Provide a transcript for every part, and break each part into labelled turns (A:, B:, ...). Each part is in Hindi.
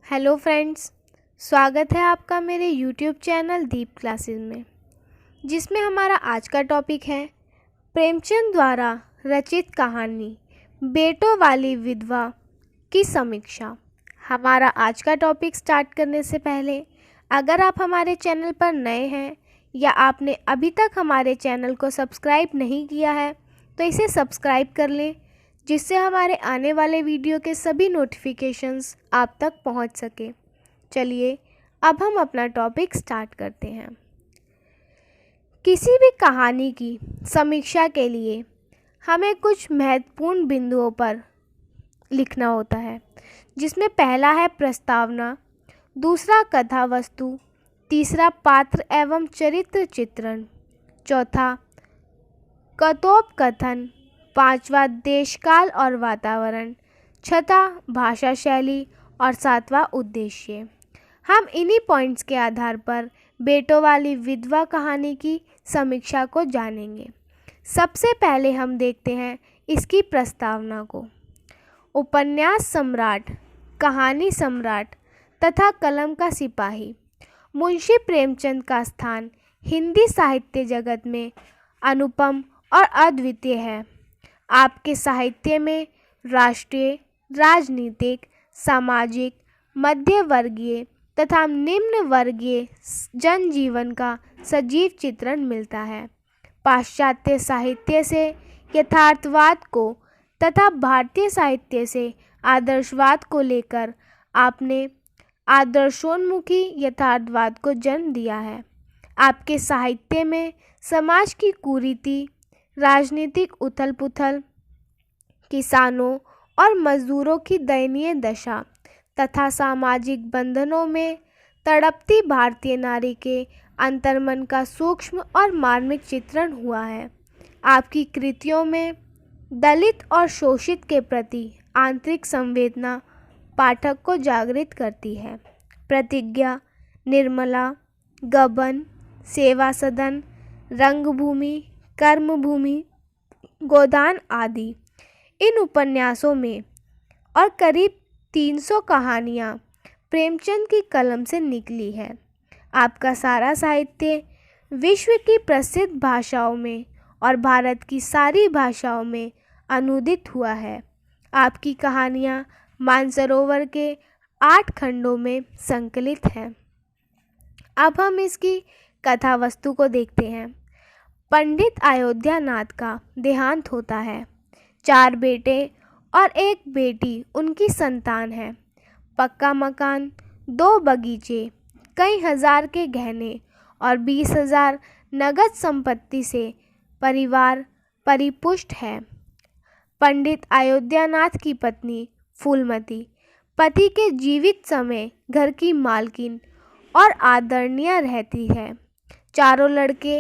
A: हेलो फ्रेंड्स, स्वागत है आपका मेरे यूट्यूब चैनल दीप क्लासेस में, जिसमें हमारा आज का टॉपिक है प्रेमचंद द्वारा रचित कहानी बेटों वाली विधवा की समीक्षा। हमारा आज का टॉपिक स्टार्ट करने से पहले अगर आप हमारे चैनल पर नए हैं या आपने अभी तक हमारे चैनल को सब्सक्राइब नहीं किया है तो इसे सब्सक्राइब कर लें, जिससे हमारे आने वाले वीडियो के सभी नोटिफिकेशंस आप तक पहुंच सके। चलिए अब हम अपना टॉपिक स्टार्ट करते हैं। किसी भी कहानी की समीक्षा के लिए हमें कुछ महत्वपूर्ण बिंदुओं पर लिखना होता है, जिसमें पहला है प्रस्तावना, दूसरा कथा वस्तु, तीसरा पात्र एवं चरित्र चित्रण, चौथा कथोपकथन, पांचवा देशकाल और वातावरण, छठा भाषा शैली और सातवां उद्देश्य। हम इन्हीं पॉइंट्स के आधार पर बेटों वाली विधवा कहानी की समीक्षा को जानेंगे। सबसे पहले हम देखते हैं इसकी प्रस्तावना को। उपन्यास सम्राट, कहानी सम्राट तथा कलम का सिपाही मुंशी प्रेमचंद का स्थान हिंदी साहित्य जगत में अनुपम और अद्वितीय है। आपके साहित्य में राष्ट्रीय, राजनीतिक, सामाजिक, मध्य वर्गीय तथा निम्न वर्गीय जनजीवन का सजीव चित्रण मिलता है। पाश्चात्य साहित्य से यथार्थवाद को तथा भारतीय साहित्य से आदर्शवाद को लेकर आपने आदर्शोन्मुखी यथार्थवाद को जन्म दिया है। आपके साहित्य में समाज की कुरीति, राजनीतिक उथल पुथल, किसानों और मजदूरों की दयनीय दशा तथा सामाजिक बंधनों में तड़पती भारतीय नारी के अंतर्मन का सूक्ष्म और मार्मिक चित्रण हुआ है। आपकी कृतियों में दलित और शोषित के प्रति आंतरिक संवेदना पाठक को जागृत करती है। प्रतिज्ञा, निर्मला, गबन, सेवा सदन, रंगभूमि, कर्मभूमि, गोदान आदि इन उपन्यासों में और करीब 300 कहानियाँ प्रेमचंद की कलम से निकली है। आपका सारा साहित्य विश्व की प्रसिद्ध भाषाओं में और भारत की सारी भाषाओं में अनुदित हुआ है। आपकी कहानियाँ मानसरोवर के 8 खंडों में संकलित हैं। अब हम इसकी कथा वस्तु को देखते हैं। पंडित अयोध्यानाथ का देहांत होता है। 4 बेटे और 1 बेटी उनकी संतान है। पक्का मकान, 2 बगीचे, कई हजार के गहने और 20,000 नगद संपत्ति से परिवार परिपुष्ट है। पंडित अयोध्यानाथ की पत्नी फूलमती पति के जीवित समय घर की मालकिन और आदरणीय रहती है। 4 लड़के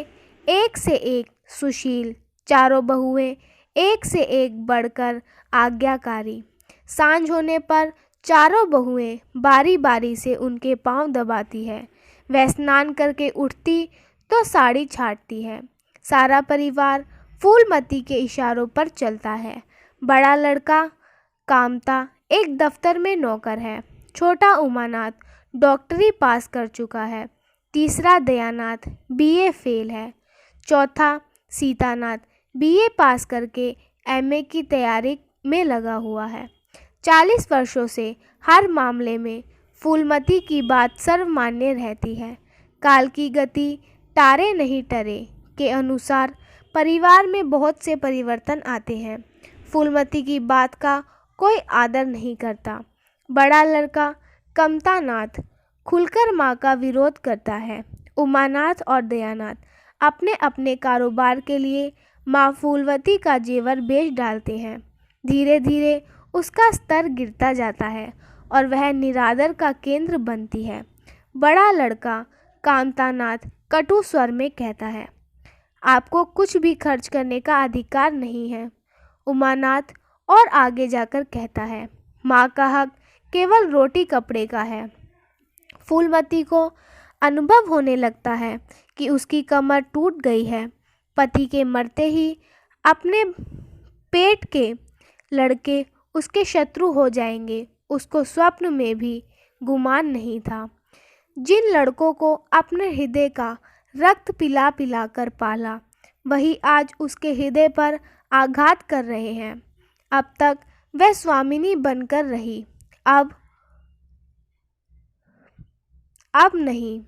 A: एक से एक सुशील, 4 बहुएं एक से एक बढ़कर आज्ञाकारी। सांझ होने पर 4 बहुएं बारी बारी से उनके पांव दबाती है। वह स्नान करके उठती तो साड़ी छाटती है। सारा परिवार फूलमती के इशारों पर चलता है। बड़ा लड़का कामता एक दफ्तर में नौकर है। छोटा उमानाथ डॉक्टरी पास कर चुका है। तीसरा दयानाथ बीए फेल है। चौथा सीतानाथ बीए पास करके एमए की तैयारी में लगा हुआ है। 40 वर्षों से हर मामले में फूलमती की बात सर्वमान्य रहती है। काल की गति तारे नहीं टरे के अनुसार परिवार में बहुत से परिवर्तन आते हैं। फूलमती की बात का कोई आदर नहीं करता। बड़ा लड़का कमतानाथ खुलकर माँ का विरोध करता है। उमानाथ और दयानाथ अपने अपने कारोबार के लिए माँ फूलवती का जेवर बेच डालते हैं। धीरे धीरे उसका स्तर गिरता जाता है और वह निरादर का केंद्र बनती है। बड़ा लड़का कामतानाथ कटु स्वर में कहता है, आपको कुछ भी खर्च करने का अधिकार नहीं है। उमानाथ और आगे जाकर कहता है, माँ का हक केवल रोटी कपड़े का है। फूलमती को अनुभव होने लगता है कि उसकी कमर टूट गई है। पति के मरते ही अपने पेट के लड़के उसके शत्रु हो जाएंगे। उसको स्वप्न में भी गुमान नहीं था। जिन लड़कों को अपने हृदय का रक्त पिला पिला कर पाला, वही आज उसके हृदय पर आघात कर रहे हैं। अब तक वह स्वामिनी बनकर रही, अब नहीं।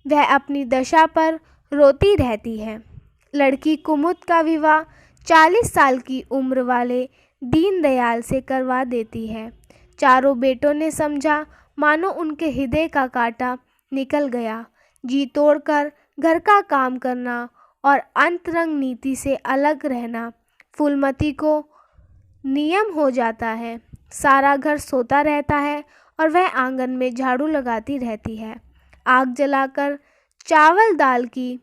A: वह अपनी दशा पर रोती रहती है। लड़की कुमुद का विवाह 40 साल की उम्र वाले दीनदयाल से करवा देती है। चारों बेटों ने समझा मानो उनके हृदय का कांटा निकल गया। जी तोड़कर घर का काम करना और अंतरंग नीति से अलग रहना फूलमती को नियम हो जाता है। सारा घर सोता रहता है और वह आंगन में झाड़ू लगाती रहती है। आग जलाकर चावल दाल की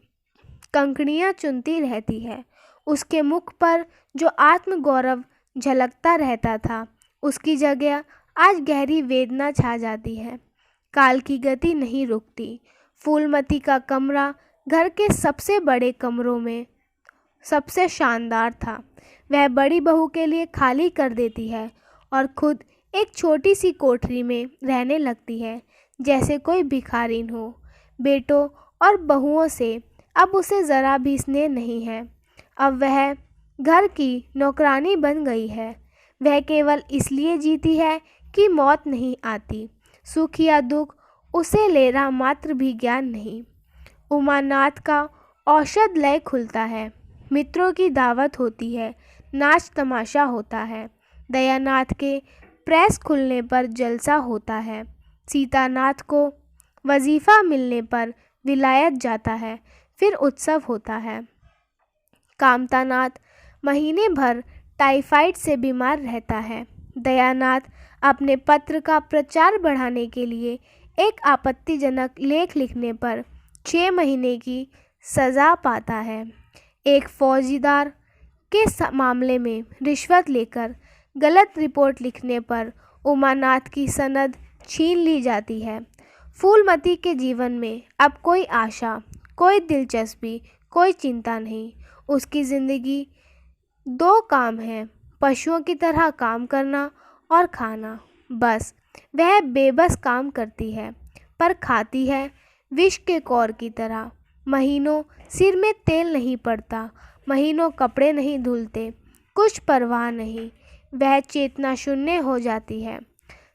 A: कंकड़ियाँ चुनती रहती है। उसके मुख पर जो आत्मगौरव झलकता रहता था, उसकी जगह आज गहरी वेदना छा जाती है। काल की गति नहीं रुकती। फूलमती का कमरा घर के सबसे बड़े कमरों में सबसे शानदार था। वह बड़ी बहू के लिए खाली कर देती है और खुद एक छोटी सी कोठरी में रहने लगती है, जैसे कोई भिखारिन हो। बेटों और बहुओं से अब उसे ज़रा भी स्नेह नहीं है। अब वह घर की नौकरानी बन गई है। वह केवल इसलिए जीती है कि मौत नहीं आती। सुख या दुख उसे लेना मात्र भी ज्ञान नहीं। उमानाथ का औषध लय खुलता है, मित्रों की दावत होती है, नाच तमाशा होता है। दयानाथ के प्रेस खुलने पर जलसा होता है। सीतानाथ को वजीफ़ा मिलने पर विलायत जाता है, फिर उत्सव होता है। कामतानाथ महीने भर टाइफाइड से बीमार रहता है। दयानाथ अपने पत्र का प्रचार बढ़ाने के लिए एक आपत्तिजनक लेख लिखने पर 6 महीने की सज़ा पाता है। एक फौजीदार के मामले में रिश्वत लेकर गलत रिपोर्ट लिखने पर उमानाथ की सनद छीन ली जाती है। फूलमती के जीवन में अब कोई आशा, कोई दिलचस्पी, कोई चिंता नहीं। उसकी ज़िंदगी 2 काम है, पशुओं की तरह काम करना और खाना। बस वह बेबस काम करती है, पर खाती है विष के कौर की तरह। महीनों सिर में तेल नहीं पड़ता, महीनों कपड़े नहीं धुलते, कुछ परवाह नहीं। वह चेतना शून्य हो जाती है।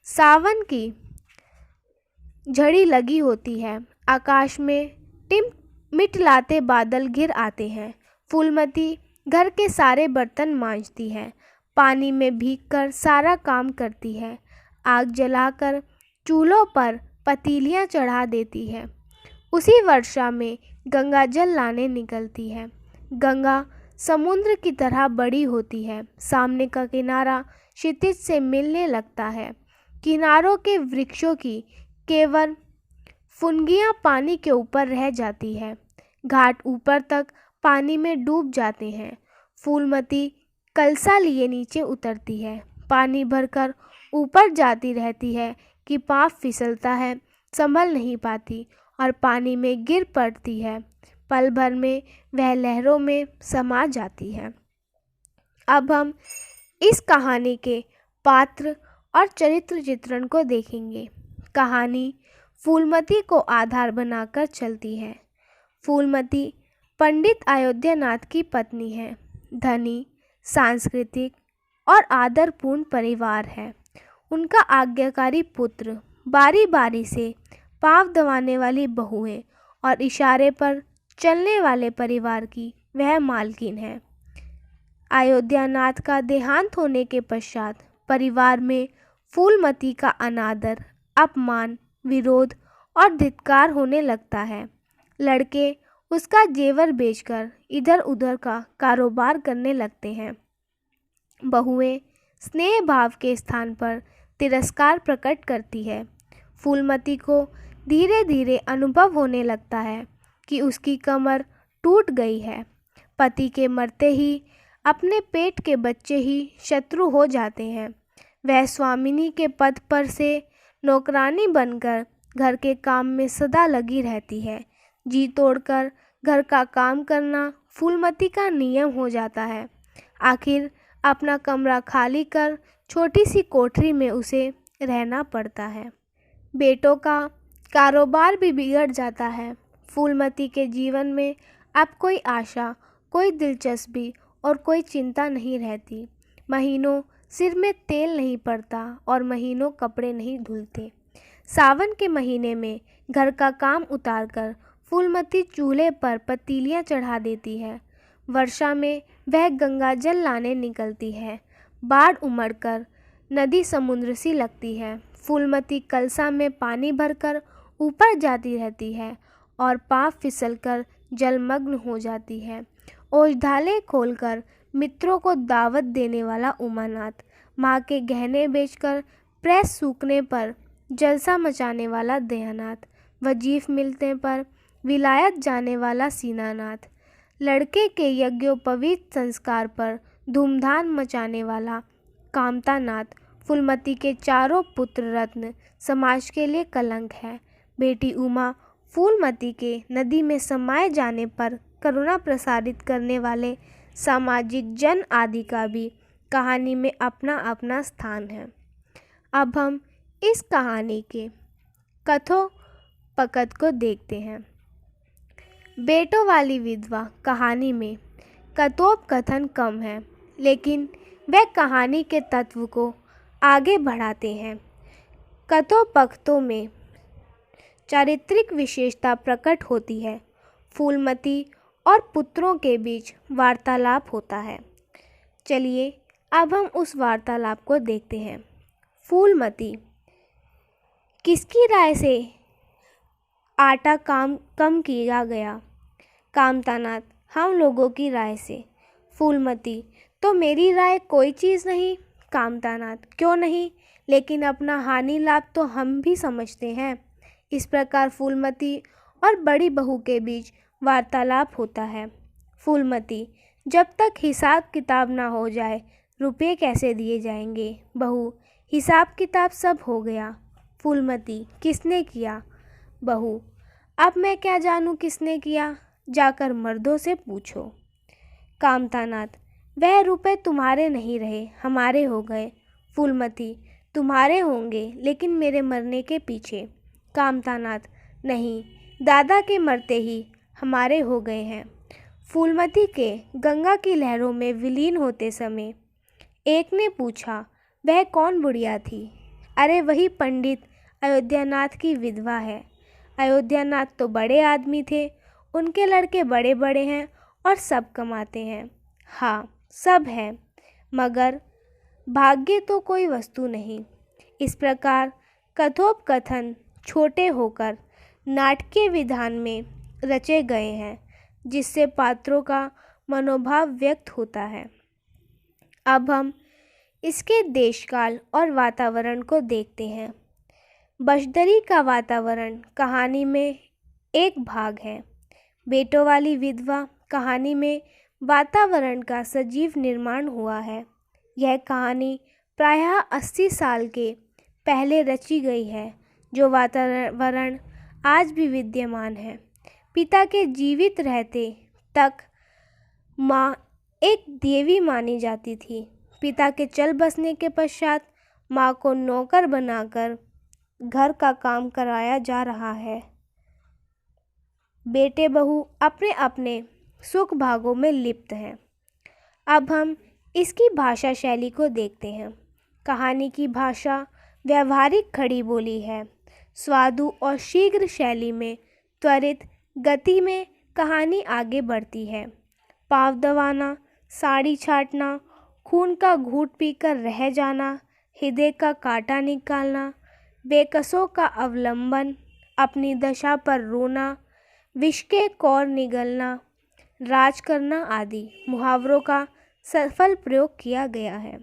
A: सावन की झड़ी लगी होती है, आकाश में टिम मिटलाते बादल घिर आते हैं। फूलमती घर के सारे बर्तन मांजती है, पानी में भीगकर सारा काम करती है, आग जलाकर चूल्हों पर पतीलियाँ चढ़ा देती है। उसी वर्षा में गंगा जल लाने निकलती है। गंगा समुद्र की तरह बड़ी होती है। सामने का किनारा क्षितिज से मिलने लगता है। किनारों के वृक्षों की केवल फुनगियाँ पानी के ऊपर रह जाती है। घाट ऊपर तक पानी में डूब जाते हैं। फूलमती कलसा लिए नीचे उतरती है, पानी भरकर ऊपर जाती रहती है कि पाँव फिसलता है, संभल नहीं पाती और पानी में गिर पड़ती है। पल भर में वह लहरों में समा जाती है। अब हम इस कहानी के पात्र और चरित्र चित्रण को देखेंगे। कहानी फूलमती को आधार बनाकर चलती है। फूलमती पंडित अयोध्यानाथ की पत्नी है। धनी, सांस्कृतिक और आदरपूर्ण परिवार है। उनका आज्ञाकारी पुत्र, बारी बारी से पाँव दबाने वाली बहुएं और इशारे पर चलने वाले परिवार की वह मालकिन है। अयोध्यानाथ का देहांत होने के पश्चात परिवार में फूलमती का अनादर, अपमान, विरोध और धिक्कार होने लगता है। लड़के उसका जेवर बेचकर इधर उधर का कारोबार करने लगते हैं। बहुएं स्नेह भाव के स्थान पर तिरस्कार प्रकट करती है। फूलमती को धीरे धीरे अनुभव होने लगता है कि उसकी कमर टूट गई है। पति के मरते ही अपने पेट के बच्चे ही शत्रु हो जाते हैं। वह स्वामिनी के पद पर से नौकरानी बनकर घर के काम में सदा लगी रहती है। जी तोड़कर घर का काम करना फूलमती का नियम हो जाता है। आखिर अपना कमरा खाली कर छोटी सी कोठरी में उसे रहना पड़ता है। बेटों का कारोबार भी बिगड़ जाता है। फूलमती के जीवन में अब कोई आशा, कोई दिलचस्पी और कोई चिंता नहीं रहती। महीनों सिर में तेल नहीं पड़ता और महीनों कपड़े नहीं धुलते। सावन के महीने में घर का काम उतारकर फूलमती चूल्हे पर पतीलियाँ चढ़ा देती है। वर्षा में वह गंगा जल लाने निकलती है। बाढ़ उमड़कर नदी समुद्र सी लगती है। फूलमती कलसा में पानी भरकर ऊपर जाती रहती है और पाँव फिसलकर जलमग्न हो जाती है। ओझाले खोलकर मित्रों को दावत देने वाला उमानाथ, माँ के गहने बेचकर प्रेस सूखने पर जलसा मचाने वाला दयानाथ, वजीफ मिलने पर विलायत जाने वाला सीनानाथ, लड़के के यज्ञोपवीत संस्कार पर धूमधाम मचाने वाला कामतानाथ, फूलमती के चारों पुत्र रत्न समाज के लिए कलंक है। बेटी उमा फूलमती के नदी में समाये जाने पर करुणा प्रसारित करने वाले सामाजिक जन आदि का भी कहानी में अपना अपना स्थान है। अब हम इस कहानी के कथोपकथ को देखते हैं। बेटों वाली विधवा कहानी में कथोपकथन कम है, लेकिन वह कहानी के तत्व को आगे बढ़ाते हैं। कथोपकथों में चारित्रिक विशेषता प्रकट होती है। फूलमती और पुत्रों के बीच वार्तालाप होता है। चलिए अब हम उस वार्तालाप को देखते हैं। फूलमती, किसकी राय से आटा कम किया गया? कामतानाथ, हम लोगों की राय से। फूलमती, तो मेरी राय कोई चीज़ नहीं। कामतानाथ, क्यों नहीं, लेकिन अपना हानि लाभ तो हम भी समझते हैं। इस प्रकार फूलमती और बड़ी बहू के बीच वार्तालाप होता है। फूलमती, जब तक हिसाब किताब ना हो जाए रुपये कैसे दिए जाएंगे? बहू, हिसाब किताब सब हो गया। फूलमती, किसने किया? बहू, अब मैं क्या जानूं किसने किया, जाकर मर्दों से पूछो। कामतानाथ, वह रुपए तुम्हारे नहीं रहे, हमारे हो गए। फूलमती, तुम्हारे होंगे लेकिन मेरे मरने के पीछे। कामतानाथ, नहीं, दादा के मरते ही हमारे हो गए हैं। फूलमती के गंगा की लहरों में विलीन होते समय एक ने पूछा, वह कौन बुढ़िया थी? अरे वही पंडित अयोध्यानाथ की विधवा है। अयोध्यानाथ तो बड़े आदमी थे, उनके लड़के बड़े बड़े हैं और सब कमाते हैं। हाँ, सब है, मगर भाग्य तो कोई वस्तु नहीं। इस प्रकार कथोपकथन छोटे होकर नाटकीय विधान में रचे गए हैं, जिससे पात्रों का मनोभाव व्यक्त होता है। अब हम इसके देशकाल और वातावरण को देखते हैं। बशदरी का वातावरण कहानी में एक भाग है। बेटों वाली विधवा कहानी में वातावरण का सजीव निर्माण हुआ है। यह कहानी प्रायः 80 साल के पहले रची गई है, जो वातावरण आज भी विद्यमान है। पिता के जीवित रहते तक माँ एक देवी मानी जाती थी। पिता के चल बसने के पश्चात माँ को नौकर बनाकर घर का काम कराया जा रहा है। बेटे बहू अपने अपने सुख भागों में लिप्त हैं। अब हम इसकी भाषा शैली को देखते हैं। कहानी की भाषा व्यवहारिक खड़ी बोली है। स्वादु और शीघ्र शैली में त्वरित गति में कहानी आगे बढ़ती है। पाँव दबाना, साड़ी छाटना, खून का घूंट पीकर रह जाना, हृदय का कांटा निकालना, बेकसों का अवलंबन, अपनी दशा पर रोना, विष के कौर निगलना, राज करना आदि मुहावरों का सफल प्रयोग किया गया है।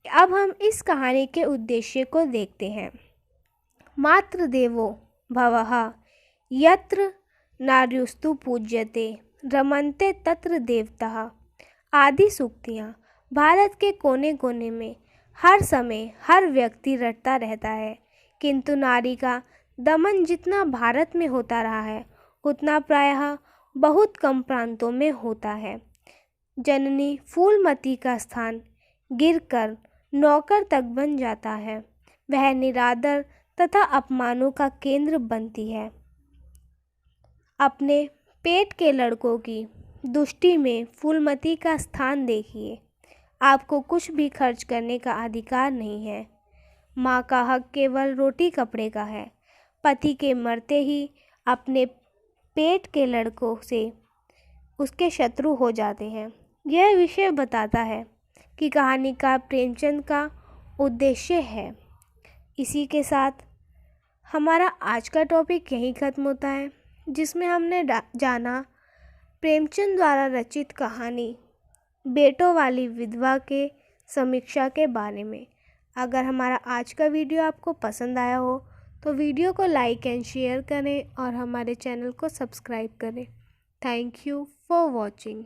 A: अब हम इस कहानी के उद्देश्य को देखते हैं। मातृ देवो भवः यत्र नार्युस्तु पूज्यते रमन्ते तत्र देवताः आदि सूक्तियाँ भारत के कोने कोने में हर समय हर व्यक्ति रटता रहता है, किंतु नारी का दमन जितना भारत में होता रहा है उतना प्रायः बहुत कम प्रांतों में होता है। जननी फूलमती का स्थान गिरकर नौकर तक बन जाता है। वह निरादर तथा अपमानों का केंद्र बनती है। अपने पेट के लड़कों की दुष्टि में फूलमती का स्थान देखिए। आपको कुछ भी खर्च करने का अधिकार नहीं है। माँ का हक केवल रोटी कपड़े का है। पति के मरते ही अपने पेट के लड़कों से उसके शत्रु हो जाते हैं। यह विषय बताता है कि कहानी का प्रेमचंद का उद्देश्य है। इसी के साथ हमारा आज का टॉपिक यहीं ख़त्म होता है, जिसमें हमने जाना प्रेमचंद द्वारा रचित कहानी बेटों वाली विधवा के समीक्षा के बारे में। अगर हमारा आज का वीडियो आपको पसंद आया हो तो वीडियो को लाइक एंड शेयर करें और हमारे चैनल को सब्सक्राइब करें। Thank you for watching.